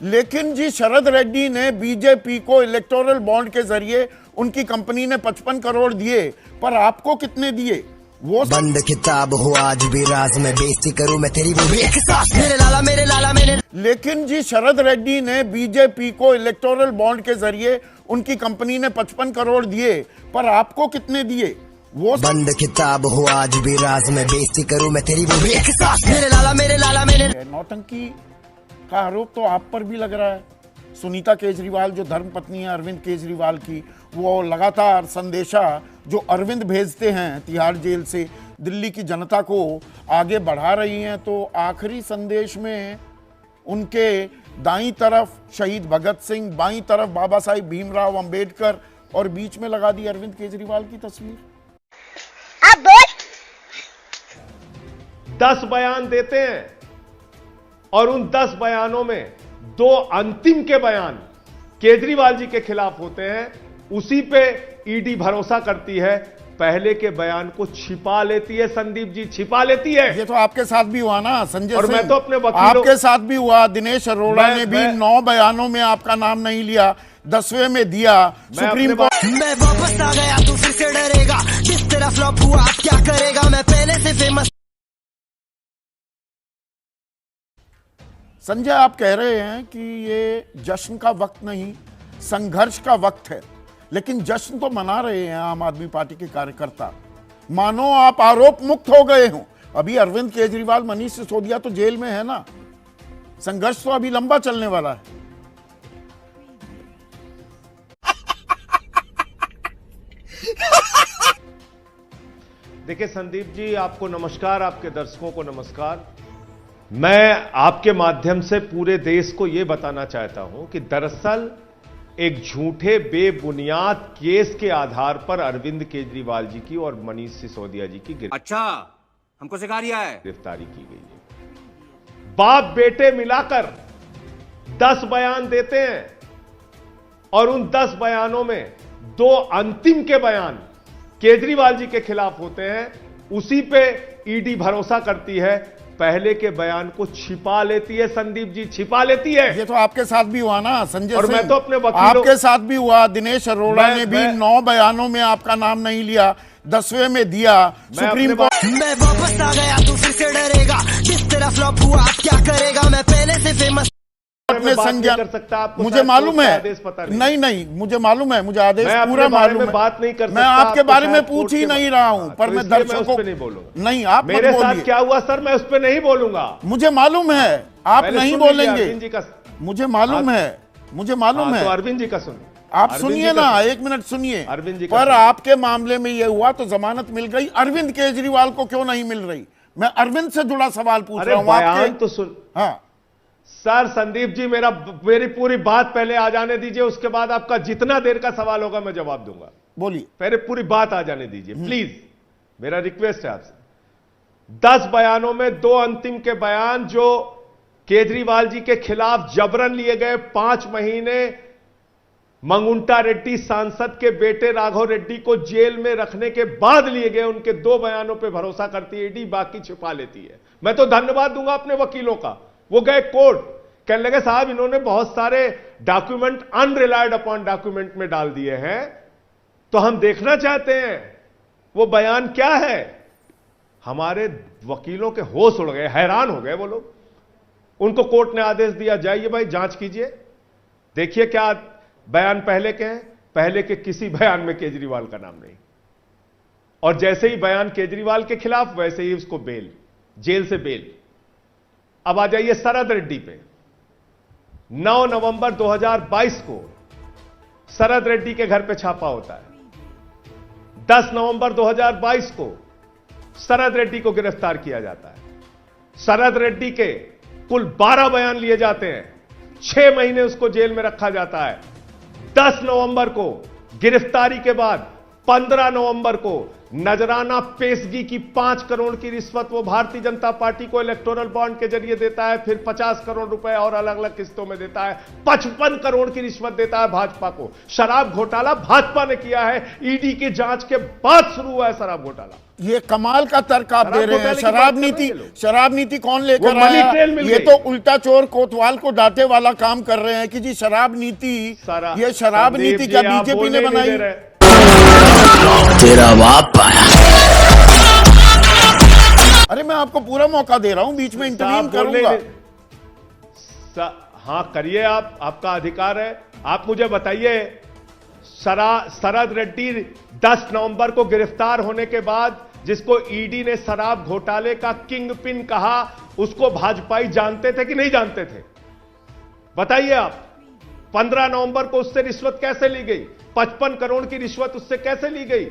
लेकिन जी शरद रेड्डी ने बीजेपी को इलेक्टोरल बॉन्ड के जरिए उनकी कंपनी ने 55 करोड़ दिए, पर आपको कितने दिए? वो बंद किताब हो आज भी राज में बेइज्जती करूं मैं तेरी वो भी एक साथ मेरे लाला मेरे। लेकिन जी शरद रेड्डी ने बीजेपी को इलेक्टोरल बॉन्ड के जरिए उनकी कंपनी ने 55 करोड़ दिए, पर आपको कितने दिए? वो बंद किताब हो आज भी राज में बेइज्जती करूं मैं तेरी वो भी एक साथ मेरे लाला मेरे। नौटंकी का आरोप तो आप पर भी लग रहा है। सुनीता केजरीवाल जो धर्मपत्नी है अरविंद केजरीवाल की, वो लगातार संदेशा जो अरविंद भेजते हैं तिहाड़ जेल से दिल्ली की जनता को आगे बढ़ा रही हैं। तो आखिरी संदेश में उनके दाईं तरफ शहीद भगत सिंह, बाईं तरफ बाबा साहिब भीमराव अंबेडकर और बीच में लगा दी अरविंद केजरीवाल की तस्वीर। अब बोल 10 बयान देते हैं और उन 10 बयानों में 2 अंतिम के बयान केजरीवाल जी के खिलाफ होते हैं। उसी पे ईडी भरोसा करती है, पहले के बयान को छिपा लेती है। संदीप जी छिपा लेती है। ये तो आपके साथ भी हुआ ना संजय और सिंह, मैं तो अपने वकीलों आपके साथ भी हुआ। दिनेश अरोड़ा ने भी 9 बयानों में आपका नाम नहीं लिया, 10वें में दिया सुप्रीम कोर्ट। मैं वापस आ गया तू फिर से डरेगा, जिस तरह फ्लॉप हुआ अब क्या करेगा, मैं पहले से फेमस। संजय आप कह रहे हैं कि ये जश्न का वक्त नहीं, संघर्ष का वक्त है, लेकिन जश्न तो मना रहे हैं आम आदमी पार्टी के कार्यकर्ता, मानो आप आरोप मुक्त हो गए हो। अभी अरविंद केजरीवाल, मनीष सिसोदिया तो जेल में है ना। संघर्ष तो अभी लंबा चलने वाला है। देखिए संदीप जी, आपको नमस्कार, आपके दर्शकों को नमस्कार। मैं आपके माध्यम से पूरे देश को यह बताना चाहता हूं कि दरअसल एक झूठे बेबुनियाद केस के आधार पर अरविंद केजरीवाल जी की और मनीष सिसोदिया जी की हमको सिखा रिया है गिरफ्तारी की गई है। बाप बेटे मिलाकर 10 बयान देते हैं और उन 10 बयानों में 2 अंतिम के बयान केजरीवाल जी के खिलाफ होते हैं। उसी पे ईडी भरोसा करती है, पहले के बयान को छिपा लेती है। संदीप जी छिपा लेती है। ये तो आपके साथ भी हुआ ना संजय और सिंह, मैं तो अपने वकीलों आपके साथ भी हुआ। दिनेश अरोड़ा ने भी 9 बयानों में आपका नाम नहीं लिया, 10वें में दिया सुप्रीम कोर्ट। मैं वापस आ गया तू फिर से डरेगा, जिस तरह फ्लॉप हुआ अब क्या करेगा, मैं पहले से फेमस। में संज्ञान कर सकता, आपको मुझे मालूम है। आदेश पता नहीं, मुझे मालूम है, मुझे आदेश पूरा मालूम है। बात नहीं कर सकता, मैं आपके बारे में पूछ ही नहीं रहा हूं, पर मैं दर्शकों को नहीं बोलूंगा। नहीं, आप मेरे साथ क्या हुआ सर, मैं उस पर नहीं बोलूंगा। मुझे मालूम है आप नहीं बोलेंगे, मुझे मालूम है, मुझे मालूम है। अरविंद जी का सुनिए, आप सुनिए ना, 1 मिनट सुनिए। अरविंद जी पर आपके मामले में यह हुआ तो जमानत मिल गई, अरविंद केजरीवाल को क्यों नहीं मिल रही? मैं अरविंद से जुड़ा सवाल पूछ रहा हूं आपके। तो सुन, हाँ सर संदीप जी, मेरी पूरी बात पहले आ जाने दीजिए, उसके बाद आपका जितना देर का सवाल होगा मैं जवाब दूंगा। बोलिए। पहले पूरी बात आ जाने दीजिए प्लीज, मेरा रिक्वेस्ट है आपसे। 10 बयानों में 2 अंतिम के बयान जो केजरीवाल जी के खिलाफ जबरन लिए गए, 5 महीने मंगुंटा रेड्डी सांसद के बेटे राघव रेड्डी को जेल में रखने के बाद लिए गए, उनके 2 बयानों पर भरोसा करती है ईडी, बाकी छिपा लेती है। मैं तो धन्यवाद दूंगा अपने वकीलों का। वो गए कोर्ट, कहने लगे साहब इन्होंने बहुत सारे डॉक्यूमेंट अनरिलायड अपॉन डॉक्यूमेंट में डाल दिए हैं, तो हम देखना चाहते हैं वो बयान क्या है। हमारे वकीलों के होश उड़ गए, हैरान हो गए वो लोग। उनको कोर्ट ने आदेश दिया, जाइए भाई जांच कीजिए, देखिए क्या बयान पहले के हैं। पहले के किसी बयान में केजरीवाल का नाम नहीं, और जैसे ही बयान केजरीवाल के खिलाफ वैसे ही उसको बेल, जेल से बेल। अब आ जाइए शरद रेड्डी पे। 9 नवंबर 2022 को शरद रेड्डी के घर पे छापा होता है। 10 नवंबर 2022 को शरद रेड्डी को गिरफ्तार किया जाता है। शरद रेड्डी के कुल 12 बयान लिए जाते हैं, 6 महीने उसको जेल में रखा जाता है। 10 नवंबर को गिरफ्तारी के बाद 15 नवंबर को नजराना पेशगी की 5 करोड़ की रिश्वत वो भारतीय जनता पार्टी को इलेक्टोरल बॉन्ड के जरिए देता है, फिर 50 करोड़ रुपए और अलग अलग किस्तों में देता है, 55 करोड़ की रिश्वत देता है भाजपा को। शराब घोटाला भाजपा ने किया है, ईडी की जांच के बाद शुरू हुआ है शराब घोटाला। ये कमाल का तर्क आप दे रहे हैं। शराब नीति कौन लेकर वो मनी आया? ट्रेल मिल ये गई। तो उल्टा चोर कोतवाल को डांटे वाला काम कर रहे हैं कि जी शराब नीति, ये शराब संदीप नीति जी, क्या आप बीजेपी बोलने ने नहीं बनाई? दे रहे। तेरा बाप आया। अरे मैं आपको पूरा मौका दे रहा हूं, बीच में इंटरवीन आप बोलने करूंगा। हाँ करिए, आप, आपका अधिकार है। आप मुझे बताइए, शरद रेड्डी 10 नवंबर को गिरफ्तार होने के बाद जिसको ईडी ने शराब घोटाले का किंग पिन कहा, उसको भाजपाई जानते थे कि नहीं जानते थे? बताइए आप। 15 नवंबर को उससे रिश्वत कैसे ली गई? 55 करोड़ की रिश्वत उससे कैसे ली गई?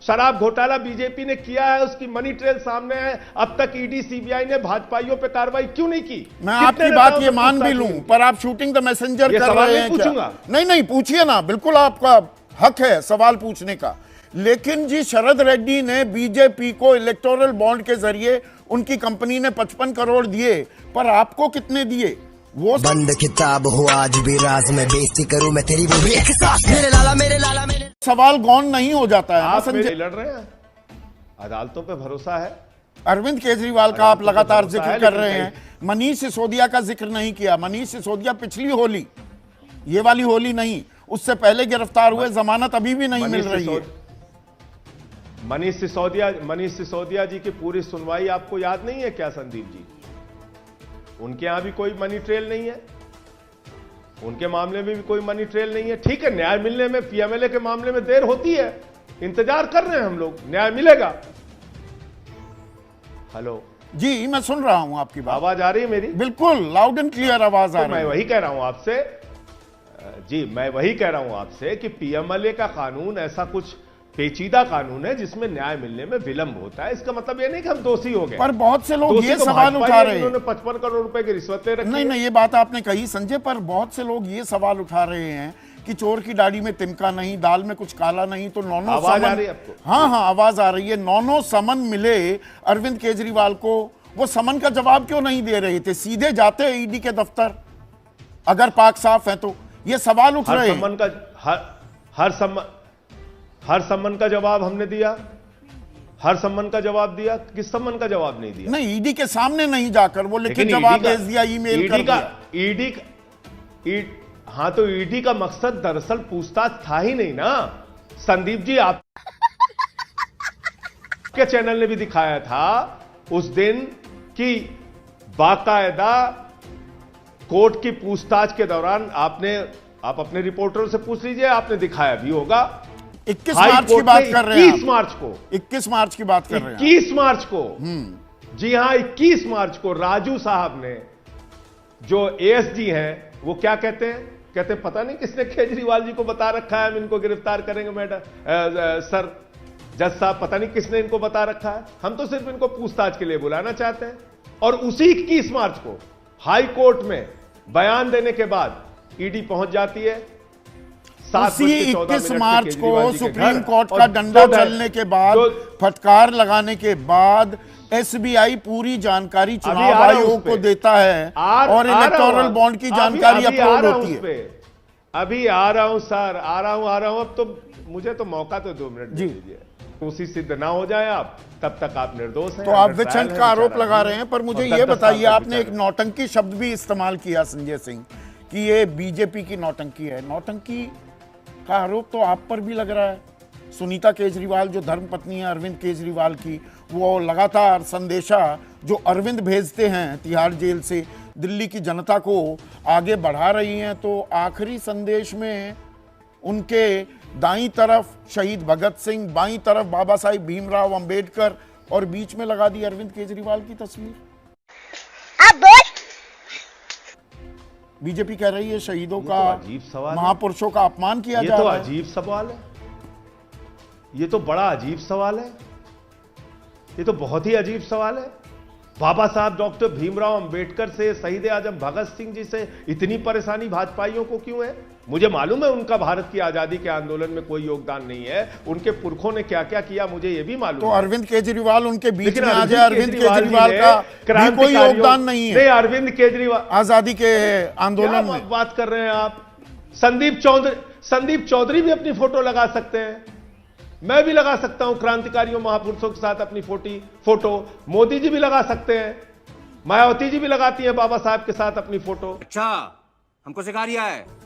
शराब घोटाला बीजेपी ने किया है, उसकी मनी ट्रेल सामने है। अब तक ईडी सीबीआई ने भाजपाइयों पे कार्रवाई क्यों नहीं की? मैं आपकी बात ये मान भी लूं, पर आप शूटिंग द मैसेंजर ये कर सवाल रहे नहीं हैं पूछूंगा। क्या? नहीं पूछिए ना, बिल्कुल आपका हक है सवाल पूछने का। लेकिन जी शरद रेड्डी ने बीजेपी को इलेक्टोरल बॉन्ड के जरिए उनकी कंपनी ने 55 करोड़ दिए, पर आपको कितने दिए? वो बंद किताब हो आज भी राज में बेइज्जती करूं मैं तेरी वो भी एक सांस। मेरे लाला मेरे लाला मेरे सवाल गौन नहीं हो जाता है ना आप संजय। मेरे लड़ रहे हैं, अदालतों पे भरोसा है। अरविंद केजरीवाल का आप लगातार भरोसा जिक्र है, कर लेकिन रहे हैं, मनीष सिसोदिया का जिक्र नहीं किया। मनीष सिसोदिया पिछली होली, ये वाली होली नहीं, उससे पहले गिरफ्तार हुए, जमानत अभी भी नहीं मिल रही है। मनीष सिसोदिया जी की पूरी सुनवाई आपको याद नहीं है क्या संदीप जी? उनके यहां भी कोई मनी ट्रेल नहीं है, उनके मामले में भी कोई मनी ट्रेल नहीं है। ठीक है, न्याय मिलने में पीएमएलए के मामले में देर होती है, इंतजार कर रहे हैं हम लोग, न्याय मिलेगा। हेलो जी, मैं सुन रहा हूं आपकी बात। आवाज आ रही है मेरी? बिल्कुल लाउड एंड क्लियर आवाज आ तो रही मैं है। वही कह रहा हूं आपसे जी, मैं वही कह रहा हूं आपसे कि पीएमएलए का कानून ऐसा कुछ पेचीदा कानून है जिसमें न्याय मिलने में विलंब होता है। इसका मतलब ये नहीं कि हम दोषी हो गए। पर बहुत से लोग दोषी ये तो सवाल भाजपा उठा ही है, रहे हैं। इन्होंने 55 करोड़ रुपए की रिश्वत ले रखी है। नहीं, ये बात आपने कही संजय, पर बहुत से लोग ये सवाल उठा रहे हैं कि चोर की दाढ़ी में तिनका नहीं, दाल में कुछ काला नहीं, तो नौनो आवाज समन। आ रही है आपको? हाँ आवाज आ रही है। नौनो समन मिले अरविंद केजरीवाल को, वो समन का जवाब क्यों नहीं दे रहे थे? सीधे जाते ईडी के दफ्तर अगर पाक साफ है तो। ये सवाल उठ रहे हैं। हर सम्मन का जवाब हमने दिया, हर सम्मन का जवाब दिया। किस सम्मन का जवाब नहीं दिया? नहीं, ईडी के सामने नहीं जाकर वो लिखित लेकिन जवाब भेज दिया, ईमेल कर दिया। हाँ तो ईडी का मकसद दरअसल पूछताछ था ही नहीं ना संदीप जी। आप के चैनल ने भी दिखाया था उस दिन कि बाकायदा कोर्ट की पूछताछ के दौरान आप अपने रिपोर्टरों से पूछ लीजिए, आपने दिखाया भी होगा। 21 मार्च की बात कर रहे हैं। 21 मार्च को 21 मार्च की बात कर रहे हैं। 21 मार्च को, जी हां 21 मार्च को राजू साहब ने, जो एएसडी हैं, वो क्या कहते हैं? कहते हैं पता नहीं किसने केजरीवाल जी को बता रखा है हम इनको गिरफ्तार करेंगे मैडम, सर जज साहब, पता नहीं किसने इनको बता रखा है, हम तो सिर्फ इनको पूछताछ के लिए बुलाना चाहते हैं। और उसी 21 मार्च को हाई कोर्ट में बयान देने के बाद ईडी पहुंच जाती है। उसी 21 मार्च को सुप्रीम कोर्ट का डंडा चलने के बाद, फटकार लगाने के बाद एसबीआई पूरी जानकारी चुनाव आयोग को देता है और इलेक्टोरल बॉन्ड की जानकारी अपलोड होती है। अभी आ रहा हूं सर, आ रहा हूं। अब तो मुझे तो मौका तो 2 मिनट दे दीजिए। उसी सिद्ध ना हो जाए आप, तब तक आप निर्दोष हैं। तो आप विचंट का आरोप लगा रहे हैं, पर मुझे ये बताइए, आपने एक नौटंकी शब्द भी इस्तेमाल किया संजय सिंह कि ये बीजेपी की नौटंकी है। नौटंकी का आरोप तो आप पर भी लग रहा है। सुनीता केजरीवाल जो धर्मपत्नी है अरविंद केजरीवाल की, वो लगातार संदेशा जो अरविंद भेजते हैं तिहाड़ जेल से, दिल्ली की जनता को आगे बढ़ा रही हैं। तो आखिरी संदेश में उनके दाईं तरफ शहीद भगत सिंह, बाईं तरफ बाबा साहिब भीमराव अंबेडकर और बीच में लगा दी अरविंद केजरीवाल की तस्वीर। अब बोल। बीजेपी कह रही है शहीदों का, अजीब सवाल, महापुरुषों का अपमान किया जा रहा है। ये तो अजीब सवाल है, ये तो बड़ा अजीब सवाल है, ये तो बहुत ही अजीब सवाल है। बाबा साहब डॉक्टर भीमराव अंबेडकर से, शहीद आजम भगत सिंह जी से इतनी परेशानी भाजपाइयों को क्यों है? मुझे मालूम है उनका भारत की आजादी के आंदोलन में कोई योगदान नहीं है, उनके पुरखों ने क्या क्या किया मुझे यह भी मालूम तो है। अरविंद केजरीवाल उनके बीच लेकिन में आ जाए, अरविंद केजरीवाल जी का भी कोई क्रांतिकारियों- योगदान नहीं है नहीं, अरविंद केजरीवाल आजादी के आंदोलन क्या में। बात कर रहे हैं आप? संदीप चौधरी भी अपनी फोटो लगा सकते हैं, मैं भी लगा सकता हूं क्रांतिकारियों महापुरुषों के साथ अपनी फोटो। मोदी जी भी लगा सकते हैं, मायावती जी भी लगाती हैं बाबा साहब के साथ अपनी फोटो। अच्छा, हमको सिखा रिया है।